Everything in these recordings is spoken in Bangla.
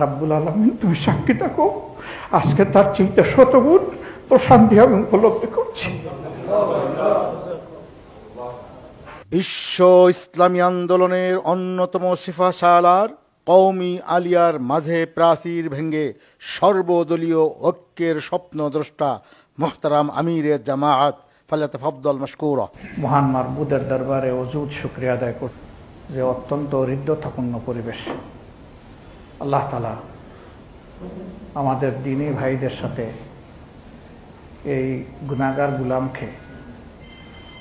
রাব্বুল আলামিন তুমি সাক্ষী থাকো, আজকে তার চিন্তা শতগুণ প্রশান্তি আমি উপলব্ধি করছি। বিশ্ব ইসলামী আন্দোলনের অন্যতম সিফাসালার কওমি আলিয়ার মাঝে প্রাচীর ভেঙ্গে সর্বদলীয় ঐক্যের স্বপ্নদ্রষ্টা মোহতারাম আমিরে জামায়াত ফালিয়াতাফাদ্দাল মাশকুরা। মহান মারবুদের দরবারে অযুত শুকরিয়া আদায় করি যে অত্যন্ত হৃদ্যতাপূর্ণ পরিবেশ আল্লাহ তাআলা আমাদের দ্বীনী ভাইদের সাথে এই গুনাহগার গোলামকে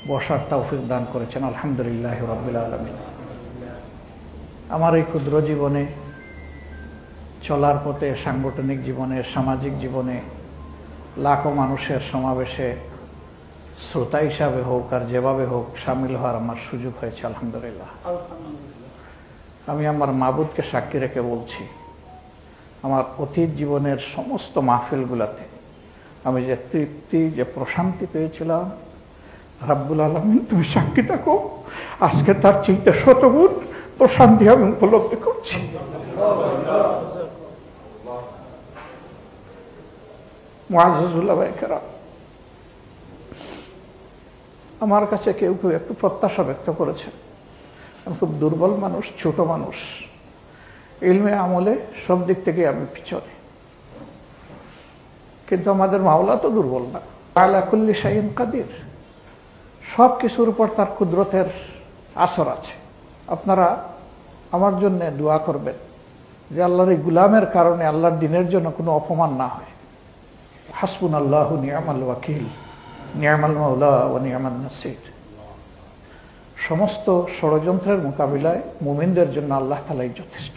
বসার তৌফিক দান করেছেন। আলহামদুলিল্লাহ রাব্বিল আলামিন। আমার এই ক্ষুদ্র জীবনে চলার পথে, সাংগঠনিক জীবনে, সামাজিক জীবনে লাখো মানুষের সমাবেশে শ্রোতা হিসাবে হোক আর যেভাবে হোক সামিল হওয়ার আমার সুযোগ হয়েছে। আলহামদুলিল্লাহ। আমি আমার মাবুদকে সাক্ষী রেখে বলছি, আমার অতীত জীবনের সমস্ত মাহফিলগুলোতে আমি যে তৃপ্তি, যে প্রশান্তি পেয়েছিলাম, রাব্বুল আলামিন তুমি সাক্ষী থাকো, আজকে তার চিন্তা শতগুণ প্রশান্তি আমি উপলব্ধি করছি। মুআজ্জাজুল আবাইকেরাম, আমার কাছে কেউ কেউ একটু প্রত্যাশা ব্যক্ত করেছে। আমি খুব দুর্বল মানুষ, ছোট মানুষ, ইলমে আমলে সব দিক থেকে আমি পিছনে, কিন্তু আমাদের মাওলা তো দুর্বল না। আলা কুল্লি শাইইন কাদির, সব কিছুর উপর তার কুদরতের আসর আছে। আপনারা আমার জন্য দোয়া করবেন যে আল্লাহর এই গুলামের কারণে আল্লাহর দ্বীনের জন্য কোনো অপমান না হয়। হাসবুনাল্লাহু নি'মাল ওয়াকিল, নি'মাল মাওলা ওয়া নি'মান নাসির। সমস্ত ষড়যন্ত্রের মোকাবিলায় মুমিনদের জন্য আল্লাহ তাআলাই যথেষ্ট।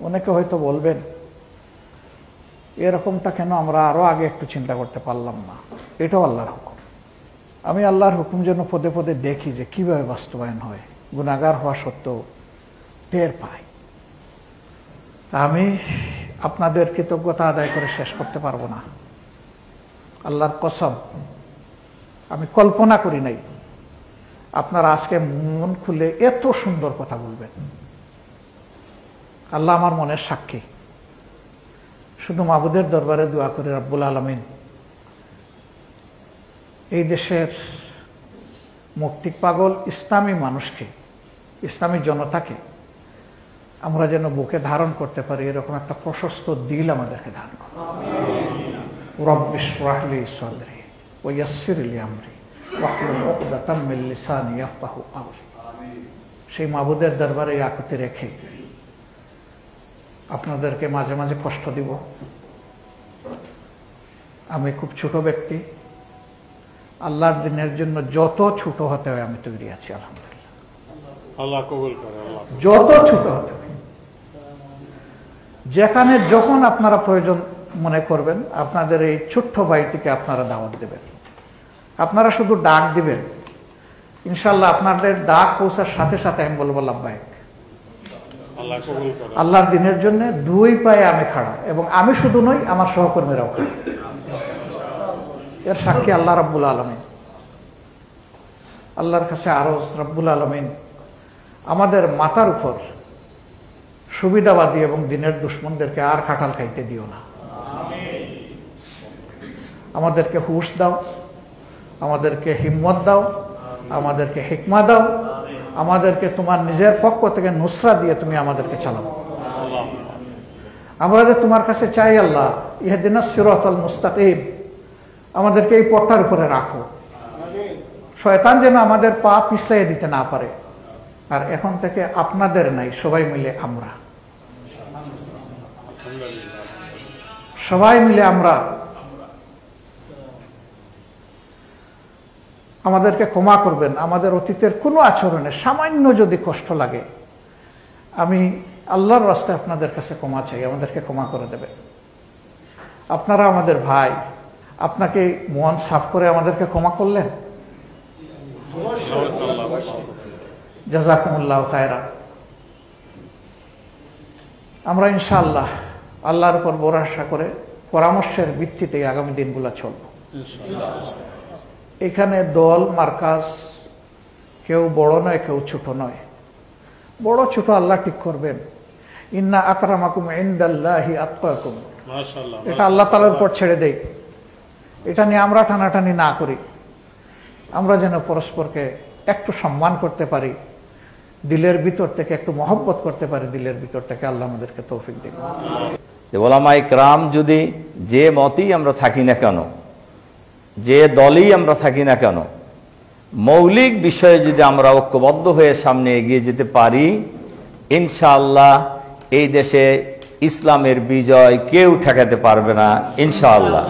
অনেকে হয়তো বলবেন এরকমটা কেন আমরা আরো আগে একটু চিন্তা করতে পারলাম না। এটাও আল্লাহর হুকুম। আমি আল্লাহর হুকুম যেন পদে পদে দেখি যে কিভাবে বাস্তবায়ন হয়, গুনাহগার হওয়া সত্ত্বেও টের পাই। আমি আপনাদের কৃতজ্ঞতা আদায় করে শেষ করতে পারবো না। আল্লাহর কসম, আমি কল্পনা করি নাই আপনারা আজকে মন খুলে এত সুন্দর কথা বলবেন। আল্লাহ আমার মনের সাক্ষী। শুধু মাবুদের দরবারে দোয়া করে রাব্বুল আলামিন এই দেশের মুক্তি পাগল ইসলামী মানুষকে, ইসলামী জনতাকে আমরা যেন বুকে ধারণ করতে পারি, এরকম একটা প্রশস্ত দিল আমাদেরকে দান করুন। রব্বি ইশরাহ লি সাদরি ওয়া ইয়াসসির লি আমরি ওয়াহলুল উকদাতাম মিন লিসানি ইয়াফকাহু কাওলি। সেই মাবুদের দরবারে আকুতি রেখে আপনাদেরকে মাঝে মাঝে কষ্ট দিব। আমি খুব ছোট ব্যক্তি, আল্লাহর দ্বীনের জন্য যত ছোট হতে হয় আমি তৈরি আছি। আলহামদুলিল্লাহ, আল্লাহ কবুল করে। যত ছোট হতে হয়, যেখানে যখন আপনারা প্রয়োজন মনে করবেন, আপনাদের এই ছোট্ট বাড়িটিকে আপনারা দাওয়াত দেবেন। আপনারা শুধু ডাক দিবেন, ইনশাল্লাহ আপনাদের ডাক পৌঁছার সাথে সাথে আমি বলবো লাব্বাইক। আল্লাহর দ্বীনের জন্য দুই পায়ে আমি খাড়া, এবং আমি শুধু নই, আমার সহকর্মীরাও খাড়া। এর সাক্ষী আল্লাহ রাব্বুল আলামিন। আল্লাহর কাছে আরজ, রাব্বুল আলামিন আমাদের মাথার উপর সুবিধাবাদী এবং দ্বীনের দুশমনদেরকে আর কাঁঠাল খাইতে দিও না। আমাদেরকে হুঁশ দাও, আমাদেরকে হিম্মত দাও, আমাদেরকে হিকমা দাও, আমাদেরকে তোমার নিজের পক্ষ থেকে নুসরা দিয়ে তুমি আমাদেরকে চালাও। আমরা যে তোমার কাছে চাই আল্লাহ, ইহদিনাস সিরাতাল মুস্তাকিম, আমাদেরকে এই পথটার উপরে রাখো। শয়তান যেন আমাদের পা পিছলাই দিতে না পারে। আর এখন থেকে আপনাদের নাই, সবাই মিলে আমরা, সবাই মিলে আমরা আমাদেরকে ক্ষমা করবেন। আমাদের অতীতের কোনো আচরণে সামান্য যদি কষ্ট লাগে, আমি আল্লাহর রাস্তায় আপনাদের কাছে ক্ষমা চাই, আমাদেরকে ক্ষমা করে দেবেন। আপনারা আমাদের ভাই, আপনাকে মন সাফ করে আমাদেরকে ক্ষমা করলেন, জাযাকুমুল্লাহু খায়রান। আমরা ইনশাআল্লাহ আল্লাহর উপর ভরসা করে পরামর্শের ভিত্তিতে আগামী দিনগুলো চলব। এখানে দল মার্কাজ কেউ বড় নয়, কেউ ছোট নয়। বড় ছোট আল্লাহ ঠিক করবেন। ইন্না আকরামাকুম ইনদাল্লাহি আতকাকুম, মাশাআল্লাহ। এটা আল্লাহ তাআলার উপর ছেড়ে দেই। এটা নিয়ে আমরা টানাটানি না করি, আমরা যেন পরস্পরকে একটু সম্মান করতে পারি, দিলের ভিতর থেকে একটু মহব্বত করতে পারি, দিলের ভিতর থেকে। আল্লাহ আমাদেরকে তৌফিক দিন। ওলামায়ে কেরাম যদি যে মতই আমরা থাকি না কেন, যে দলই আমরা থাকি না কেন, মৌলিক বিষয়ে যদি আমরা ঐক্যবদ্ধ হয়ে সামনে এগিয়ে যেতে পারি, ইনশাআল্লাহ এই দেশে ইসলামের বিজয় কেউ ঠেকাতে পারবে না, ইনশাআল্লাহ।